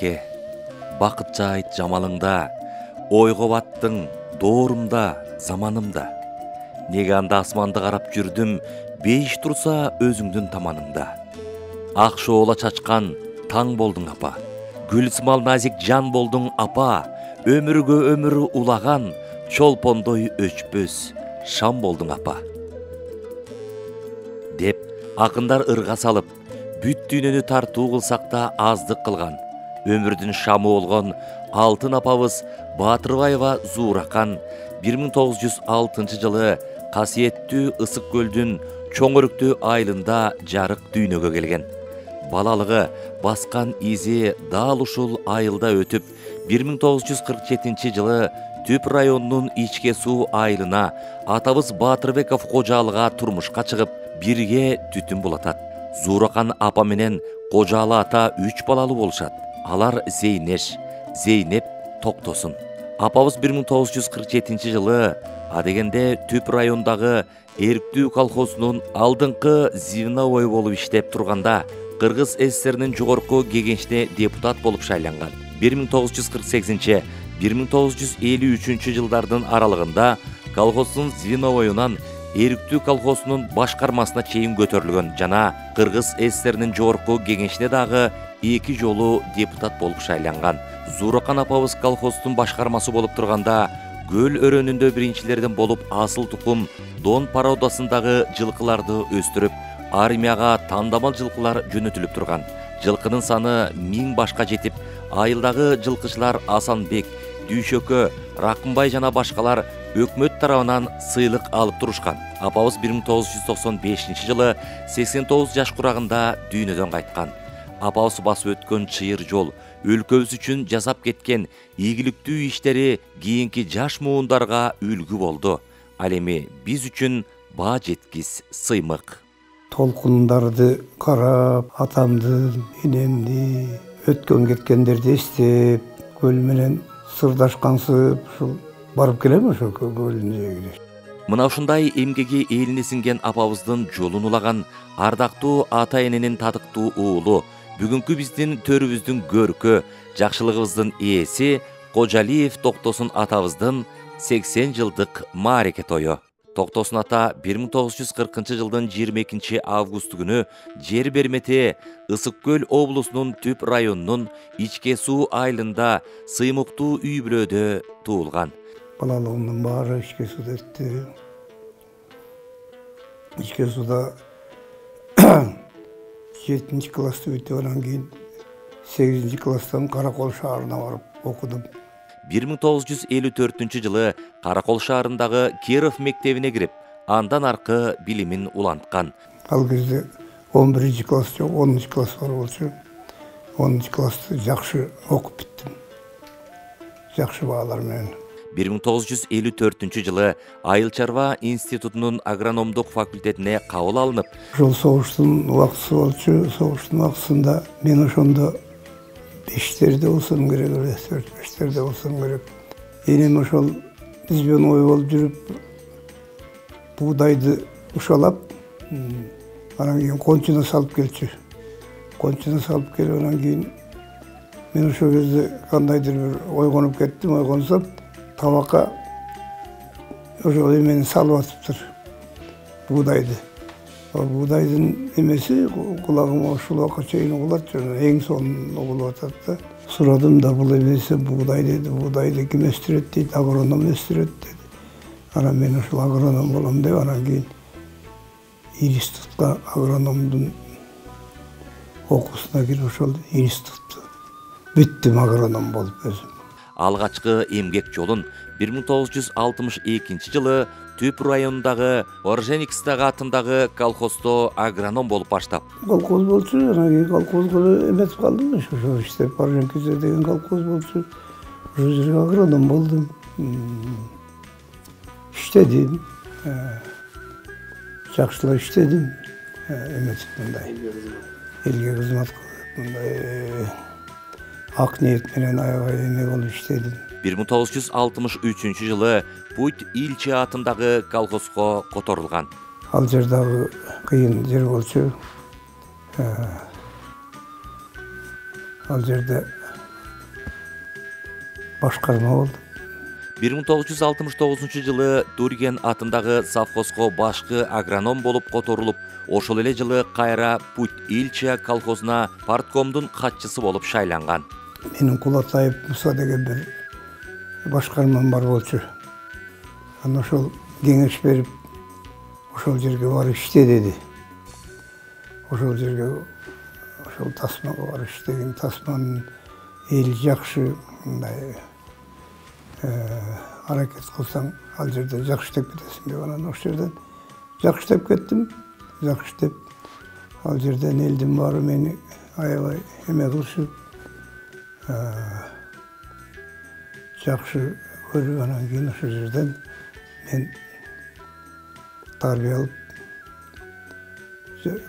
эке, бақыт жайт жамалыңда, ойға баттың доорумда, заманымда. Неге анда асманды қарап жүрдім, бейіш тұрса өзіңдің таманыңда. Ақ шоғыла чачқан таң болдың апа, гүлсімал назик жан болдың апа, өмірге өмірі улаған, чолпондой өчпөс шам болдың апа. Деп, ақындар ырға салып, бүт дүйнені тарту қылсақта аздық қылған, өмірдің шамы олған алтын апабыз Батырбаева Зууракан 1906 жылы қасиетті ысық көлдің чоңырықты айлында жарық дүйнөгө келген. Балалығы басқан изи дал ушул айылда өтіп, 1947 жылы Түп районунун ичке суу айылына атабыз Батырбеков кожалыга турмушка чыгып, бирге түтүн булатат. Зууракан апа менен кожалы ата 3 балалы болушат. Алар Зейнеш, Зейнеп, Токтосун. Апабыз 1947 жылы адегенде Түп райондагы Эрктүү колхозунун алдыңкы звеновой болуп иштеп турганда Кыргыз ССРнин жогорку кеңешине депутат болуп шайланган. 1948-1953 жылдардын аралыгында колхоздун звеновойунан Эрктүү колхозунун башкармасына чейин көтөрүлгөн жана Кыргыз ССРнин жогорку кеңешине дагы 2 жолу депутат болуп шайланган. Зууракан апабыз колхоздун башкармасы болуп турганда көл өрөнүндө биринчилерден болуп асыл тукум Дон пародасындагы жылкыларды өстүрүп, армияга тандамал жылкылар жөнөтүлүп турган. Жылкынын саны 1000 башка жетип, айылдагы жылкычылар Асанбек, Дүйшөкө, Ракымбай жана башкалар өкмөт тарабынан сыйлык алып турушкан. Апабыз 1995 жылы 89 жаш курагында дүйнөдөн кайткан. Апабыз басып өткөн чыйыр жол, өлкөбүз үчүн жасап кеткен ийгиликтүү иштери кийинки жаш муундарга үлгү болду. Ал эми биз үчүн баа жеткис сыймык. Толкундарды карап, атамды, энемди, өткөн кеткендерди эстеп, көл менен сырдашкансып, ушул барып келем ошо көлдүн жээгине. Мына ушундай эмгеги элине сиңген апабыздын жолун улаган ардактуу ата-эненин татыктуу уулу, бүгүнкү биздин төрүбүздүн көркө, жакшылыгыбыздын ээси Кожалиев Токтосун атабыздын 80 жылдык маареке тою. Токтосун ата 1940 жылдын 22 август күнү жер бермети Ысык көл облусунун Түп районунун ичке суу айылында сыймыктуу үй бүлөдө туулган. Балалыгымдын баары ичке сууда өттү. Ичке сууда 7 класста бүтүп, анан кийин 8 класстан Каракол шаарына барып окудум. 1954 жылы Каракол шаарындагы Киров мектебине кирип, андан аркы билимин уланткан. Ал кезде 11 класс жок, 10 класс бар болчу. 10 классты жакшы окуп биттим. Жакшы баалар менен. 1954 жылы Айыл чарба институтунун агрономдук факультетине кабыл алынып, ошол согуштун убактысы болчу. Согуштун убактысында мен ошондо 5-терде болсом керек эле, 4-5-терде болсом керек. Энем ошол биз менен ой болуп жүрүп, буудайды ушалап, анан кийин кончуна салып келчү. Кончуна салып келип, анан кийин мен ошол кезде кандайдыр бир ойгонуп кеттим, ойгонсом табакка ошол эмени салып атыптыр, буудайды. Ал буудайдын эмеси кулагыма ушул убакка чейин угулат, эң сонун угулуп атат да. Сурадым да, бул эмеси буудай деди. Буудайды ким өстүрөт дейт, агроном өстүрөт деди. Анан мен ушул агроном болом деп, анан кийин институтка агрономдун окуусуна кирип, ошол институтту бүттүм агроном болуп өзүм. Алгачкы эмгек жолун 1962 жылы Түп районундагы Орженикстагы атындагы колхоздо агроном болуп баштап. Колхоз болчу, анан кийин колхозго эметип калдым, ошо иштеп Орженикиде деген колхоз болчу. Ошол жерге агроном болдум. Иштедим. Жакшылап иштедим. Эметип мындай. Элге кызмат кылып, мындай ак ниет менен аябай эме болуп иштедим. 1963 жылы Путь Ильчи атындагы колхозго которулган. Ал жер дагы кыйын жер болчу. Ал жерде Başkarma oldu. 1969 Durgen atındагы совхозго башкы агроном болуп которулуп, ошол эле жылы кайра Путь Ильча колхозуна парткомдун катчысы болуп шайланган. Менин Кулатаев Муса деген бир башкармам бар болчу. Аны ошол кеңеш берип, ошол жерге барып иште деди. Ошол жерге, ошол тасмага барып иштеген, тасманын эли жакшы, мындай аракет кылсаң, ал жерде жакшы иштеп кетесиң деп, анан ошол жерден жакшы иштеп кеттим. Жакшы иштеп, ал жерден элдин баары мени аябай эме кылышып, жакшы көрүп, анан кийин ошол жерден мен тарбия алып,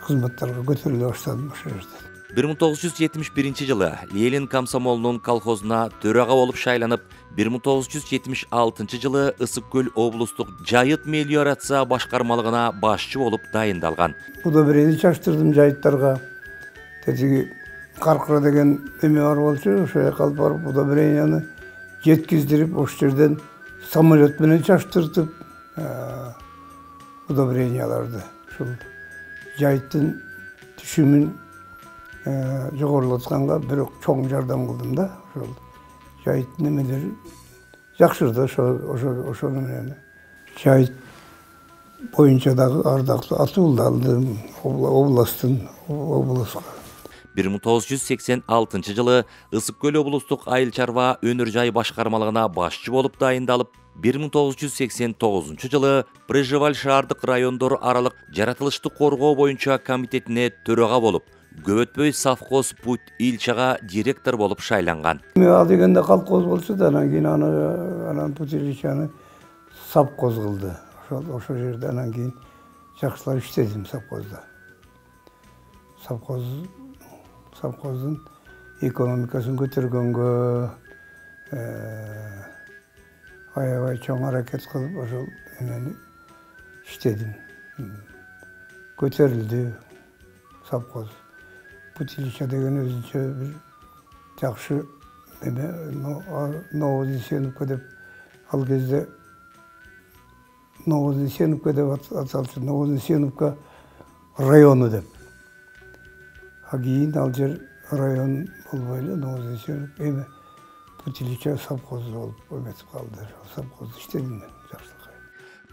кызматтарга көтөрүлө баштадым ошол жерден. 1971 Ленин комсомолунун колхозуна төрага болуп шайланып, 1976 жылы Ысык Көл облустук жайыт мелиорация башкармалыгына башчы болуп дайындалган. Удобрение чачтырдым жайыттарга. Тетиги Каркыра деген эме бар болчу, ошол жака алып барып удобренияны жеткиздирип, ошол жерден самолет менен чачтыртып, удобренияларды ушул жайыттын түшүмүн жогорулатканга бирок чоң жардам кылдым да. Ошол жайыттын эмелери жакшырды, ошону менен жайыт боюнча дагы ардактуу атуулду алдым областтын областка. 1986 жылы Ысык Көл облустук айыл чарба өнөр жай башкармалыгына башчы болуп дайындалып, 1989 жылы Прыжываль шаардык райондор аралык жаратылышты коргоо боюнча комитетине төрага болуп, көп өтпөй совхоз Путь Ильчага директор болуп шайланган. Ал дегенде колхоз болчу да, анан кийин анан Путь Ильчаны совхоз кылды. Ошол жерде анан кийин жакшылап иштедим совхозда. Совхоздун экономикасын көтөргөнгө аябай чоң аракет кылып, ошол эмени иштедим. Көтөрүлдү совхоз. Путь Ильча деген өзүнчө бир жакшы эме, Новознесеновка деп, ал кезде Новознесеновка деп аталчу, Новознесеновка району деп. А кийин ал жер район болбой эле, Новознесеновка эме Путь Ильча совхоз болуп эметип калды. Совхозду иштедим мен жакшылыкка.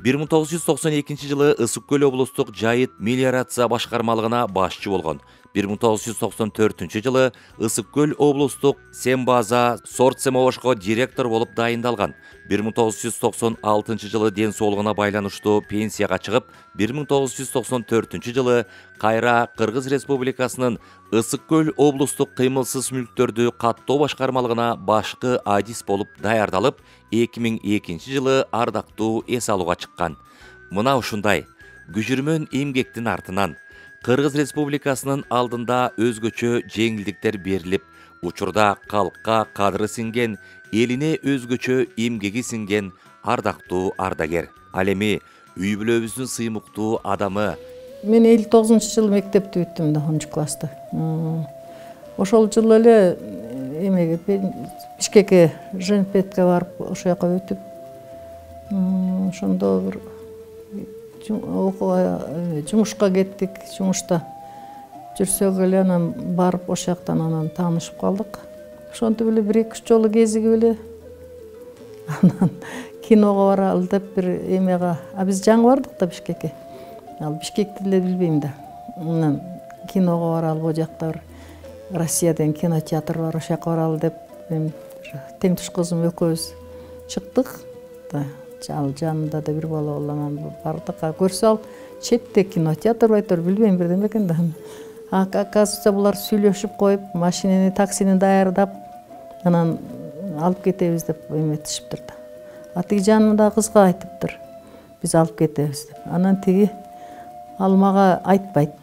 1992 жылы Ысык Көл облустук жайыт мелиорация башкармалыгына башчы болгон. 1994 жылы Ысык Көл облустук Сембаза сортсемошко директор болуп дайындалган. 1996 жылы ден соолугуна байланыштуу пенсияга чыгып, 1994 жылы кайра Кыргыз Республикасынын Ысык Көл облустук кыймылсыз мүлктөрдү каттоо башкармалыгына башкы адис болуп даярдалып, 2002 жылы ардактуу эс алууга чыккан. Мына ушундай күжүрмөн эмгектин артынан Кыргыз Республикасынын алдында өзгөчө жеңилдиктер берилип, учурда калкка кадры сиңген, элине өзгөчө эмгеги сиңген ардактуу ардагер. Ал эми үй бүлөбүздүн сыймыктуу адамы. Мен 59-жылы мектепти бүттүм да, 10 класста. Ошол жылы эле эмеге Бишкекке Женпетке барып, ошол жака өтүп, ошондо бир жумушка кеттик. Жумушта жүрсөк эле анан барып ошол жактан анан таанышып калдык. Ошентип эле 1-2 жолу кезигип эле анан киного баралы деп бир эмеге, биз жаңы бардык да Бишкекке. Ал Бишкекти деле билбейм да. Анан киного баралы, бул жакта бир Россиядан кинотеатр бар, ошол жака баралы деп тең туш кызым экөөбүз чыктык да. Ал жанында да бир бала бол, анан бардык. Көрсө ал четте кинотеатр байтыр, билбейм бирдеме экен да. Оказывается, булар сүйлөшүп коюп, машинени, таксини даярдап, анан алып кетебиз деп эметишиптир да. Тиги жанымдагы кызга айтыптыр, биз алып кетебиз деп. Анан тиги ал мага айтпайт.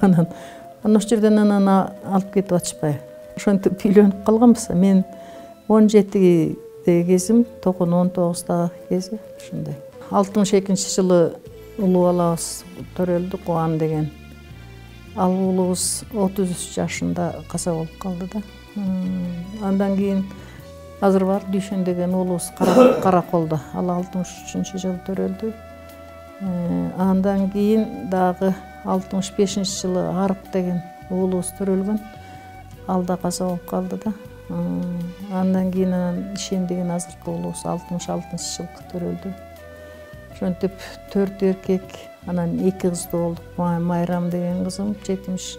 Анан ошол жерден анан алып кетип атышпайбы. Ошентип үйлөнүп калганбыз. Мен 17 кезим, Токун 19 кези ушундай. 62-жылы улуу балабыз төрөлдү, Кубан деген. Ал уулубуз 33 жашында каза болуп калды да. Андан кийин Азыр бар Дүйшөн деген уулубуз Караколдо. Ал 63-жылы төрөлдү. Андан кийин дагы 65 жылы Арык деген уулубуз төрөлгөн. Ал да каза болуп калды да. Андан кийин Ишен деген азыркы уулубуз 66-жылы төрөлдү. Ошентип 4 эркек, анан 2 кызды болдук. Майрам деген кызым 70,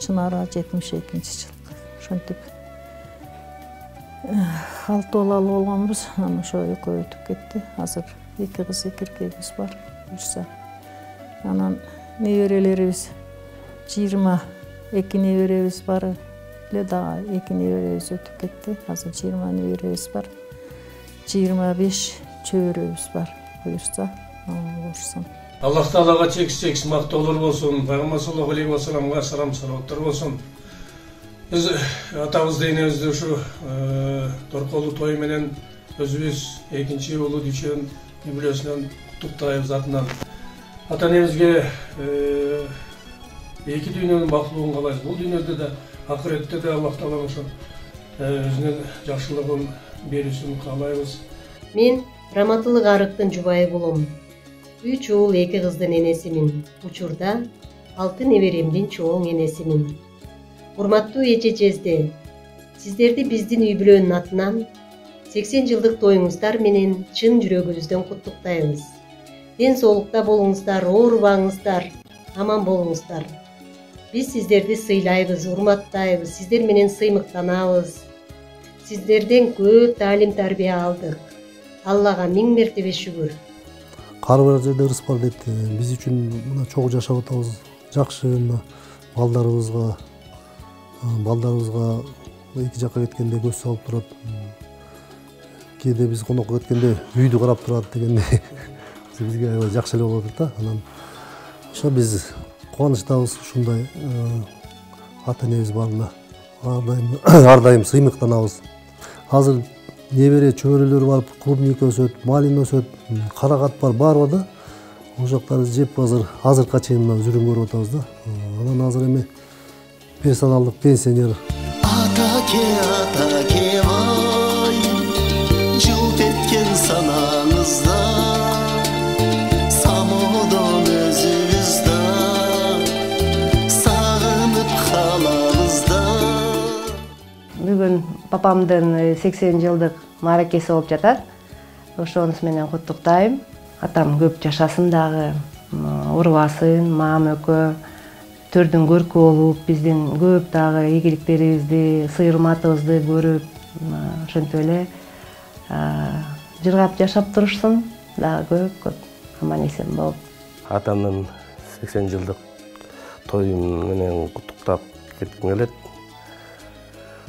Чынара 72-жылы. Ошентип 6 балалы болгонбуз. Анан ошо экөө өтүп кетти. Азыр 2 кыз, 2 эркегибиз бар. Буюрса. Анан неберелерибиз 22 неберебиз бар. Эле дагы 2 неберебиз өтүп кетти. Азыр 20 неберебиз бар. 25 чөбөрөбүз бар. Буюрса, болушsun. Аллах Таалага чексиз мактоолор болсун. Пайгамбар саллаллаху алейхи ва салламга салам салаваттар болсун. Биз атабызды энебизди ушу торколуу той менен өзүбүз экинчи уулу Дүйшөн юбилейсинен куттуктайбыз атынан. Ата энебизге эки дүйнөнүн бактылуулугун каалайбыз. Бул дүйнөдө да, акыретте де Аллах Таала ошо өзүнүн жакшылыгын берүүсүн каалайбыз. Мен Раматылык Арыктын жубайы болом. 3 уул 2 кыздын энесимин. Учурда 6 неберемдин чоң энесимин. Урматтуу эже-жезде, сиздерди биздин үй бүлөнүн атынан 80 жылдык тоюңуздар менен чын жүрөгүбүздөн куттуктайбыз. Ден соолукта болуңуздар, оорубаңыздар, аман болуңуздар. Биз сиздерди сыйлайбыз, урматтайбыз, сиздер менен сыймыктанабыз. Сиздерден көп таалим тарбия алдык. Аллага миң мертебе шүгүр. Кар бар жерде ырыс бар дейт. Биз үчүн мына чогуу жашап атабыз. Жакшы мына балдарыбызга эки жакка кеткенде көз салып турат. Кээде биз конокко кеткенде үйдү карап турат дегендей. Бизге аябай жакшы эле болуп атат да. Анан ошо биз кубанычтабыз ушундай ата энебиз барына. Ар дайым сыймыктанабыз. Азыр небере чөбөрөлөр бар, клубника өсөт, малина өсөт, каракат бар, баары бар да. Ошол жактарды жеп азыркыга чейин мына жүрүм көрүп атабыз да. Анан азыр эми персоналдык пенсионер. Атаке бай, жылт эткен санаңызда, самодон өзүбүздө, сагынып калабызда. Бүгүн папамдын 80 жылдык мааракеси болуп жатат. Ошонус менен куттуктайм. Атам көп жашасын дагы, урбасын, маам экөө төрдүн көркү болуп, биздин көп дагы ийгиликтерибизди, сый-урматыбызды көрүп, ошентип эле жыргап жашап турушсун, дагы көп аман эсен болуп. Атамдын 80 жылдык тоюм менен куттуктап кетким келет.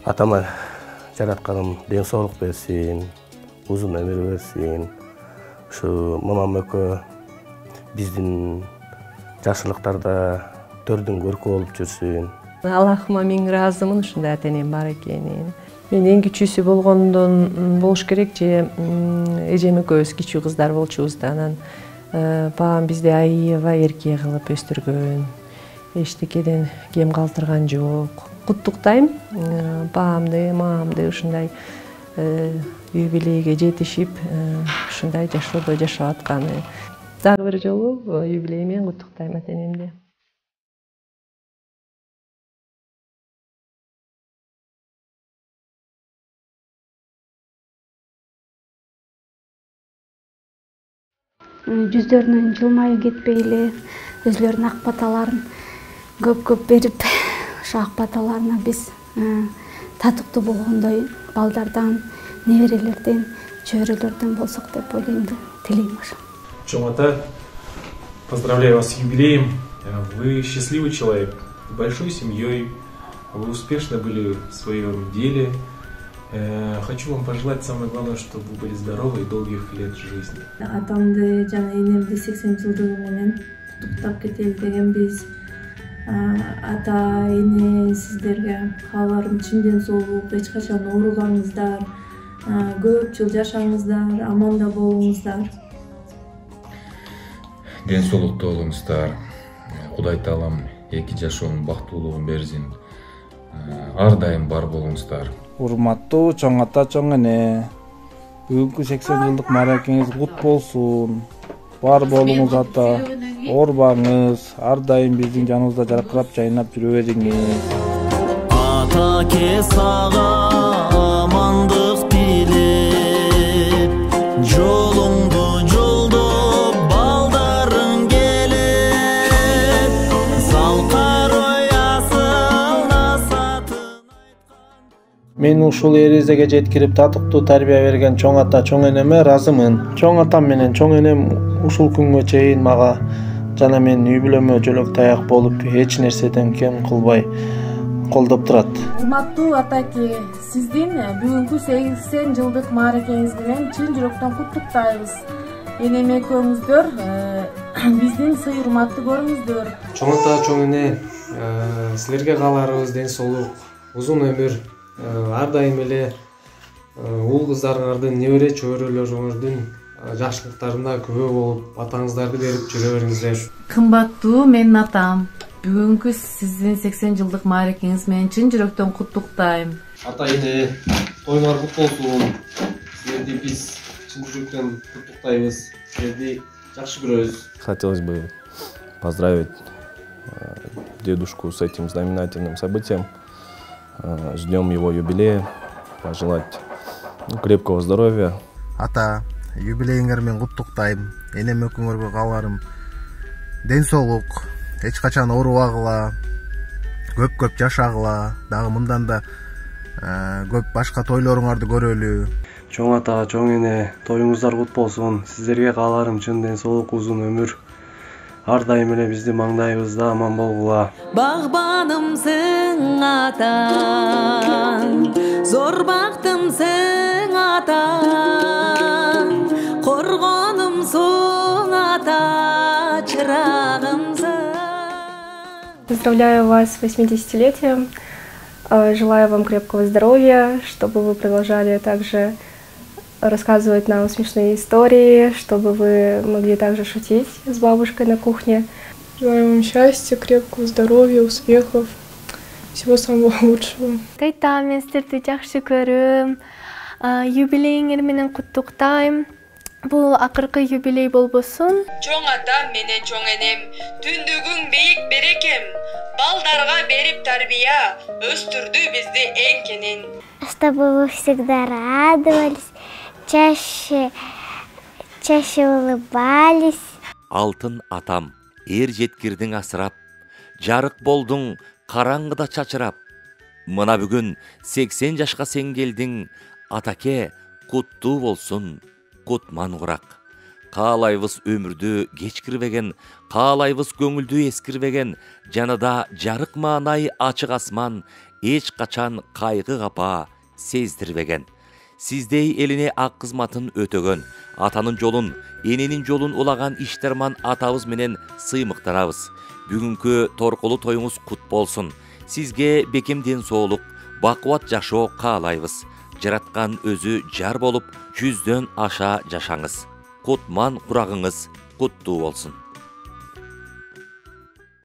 Атама жаратканым ден соолук берсин, узун өмүр берсин. Ушу мамам экөө биздин жакшылыктарда төрдүн көркү болуп жүрсүн. Аллахыма миң ыраазымын ушундай ата энем бар экенине. Мен эң кичүүсү болгондон болуш керек же эжем экөөбүз кичүү кыздар болчубуз да. Анан бабам бизди аябай эрке кылып өстүргөн. Эчтекеден кем калтырган жок. Куттуктайм бабамды, мамамды ушундай юбилейге жетишип, ушундай жашоодо жашап атканы. Дагы бир жолу юбилей менен куттуктайм ата энемди. Жүздөрүнөн жылмайып кетпей эле өзлөрүнүн ак баталарын көп берип, ошо ак баталарына биз татыктуу болгондой балдардан, неберелерден, чөбөрөлөрдөн болсок деп ойлойм да, тилейм ошо. Чоң-ата, поздравляю вас с юбилеем. Вы счастливый человек, с большой семьей, вы успешны были в своем деле. Хочу вам пожелать самое главное, чтобы вы были здоровы и долгих лет жизни. Атамды жана энемди 80 жылдыгы менен куттуктап кетели дегенбиз. Ата эне сиздерге кааларым чын ден соолук, эч качан оорубаңыздар, көп жыл жашаңыздар, аманда болуңуздар. Ден соолукта болуңуздар. Кудай Таалам эки жашоонун бактылуулугун берсин. Ар дайым бар болуңуздар. Урматтуу чоң ата, чоң эне. Бүгүнкү 80 жылдык мааракеңиз кут болсун. Бар болуңуз ата, оорубаңыз, ар дайым биздин жаныбызда жаркырап жайнап жүрө бериңиз. Ата ке сага амандык тилеп, жолуңду жолдоп балдарың келет, салкар оясыл насатын. Мен ушул эрезеге жеткирип татыктуу тарбия берген чоң ата, чоң энеме ыраазымын. Чоң атам менен чоң энем ушул күнгө чейин мага жана менин үй бүлөмө жөлөк таяк болуп, эч нерседен кем кылбай колдоп турат. Урматтуу атаке, сиздин бүгүнкү 80 жылдык мааракеңиз менен чын жүрөктөн куттуктайбыз. Энем экөөңүздөр биздин сый урматты көрүңүздөр. Чоң ата, чоң эне, силерге кааларыбыз ден соолук, узун өмүр, ар дайым эле уул кыздарыңардын, небере чөбөрөлөрүңөрдүн жакшылыктарына күбө болуп, атаңыздарды берип жүрө бериңиздер. Кымбаттуу менин атам, бүгүнкү сиздин 80 жылдык мааракеңиз менен чын жүрөктөн куттуктайм. Ата эне, тоюңар кут болсун. Силерди биз чын жүрөктөн куттуктайбыз. Силерди жакшы көрөбүз. Хотелось бы поздравить дедушку с этим знаменательным событием, с днем его юбилея, пожелать крепкого здоровья. Ата, юбилейиңер менен куттуктайм. Энем экөөңөргө кааларым ден соолук, эч качан оорубагыла, көп жашагыла, дагы мындан да көп башка тойлоруңарды көрөлү. Чоң ата, чоң эне, тоюңуздар кут болсун. Сиздерге кааларым чын ден соолук, узун өмүр. Ар дайым эле биздин маңдайыбызда аман болгула. Багбанымсың атаң, зор бактымсың атаң, коргонумсуң ата, чырагымсың. Поздравляю вас с 80-летием. Желаю вам крепкого здоровья, чтобы вы продолжали также рассказывать нам смешные истории, чтобы вы могли также шутить с бабушкой на кухне. Желаю вам счастья, крепкого здоровья, успехов, всего самого лучшего. Кайта, мен сиздерди жакшы көрөм. Юбилейиңер менен куттуктайм. Бул акыркы юбилей болбосун. Чоң атам менен чоң энем, түндүгүң бийик берекем, балдарга берип тарбия, өстүрдү бизди эң кенен. Чтобы вы всегда радовались, чаще улыбались. Алтын атам, эр жеткирдиң асырап, жарык болдуң, караңгыда чачырап. Мына бүгүн 80 жашка сен келдиң, атаке, куттуу болсун. Кутман курак. Каалайбыз өмүрдү кечкирбеген, каалайбыз көңүлдү эскирбеген, жаныда жарык маанай ачык асман, эч качан кайгы капа сездирбеген. Сиздей элине ак кызматын өтөгөн, атанын жолун, эненин жолун улаган иштерман атабыз менен сыймыктанабыз. Бүгүнкү торкулуу тоюңуз кут болсун. Сизге бекем ден соолук, бакубат жашоо каалайбыз. Жараткан өзү жар болуп, 100дөн аша жашаңыз. Кутман курагыңыз куттуу болсун.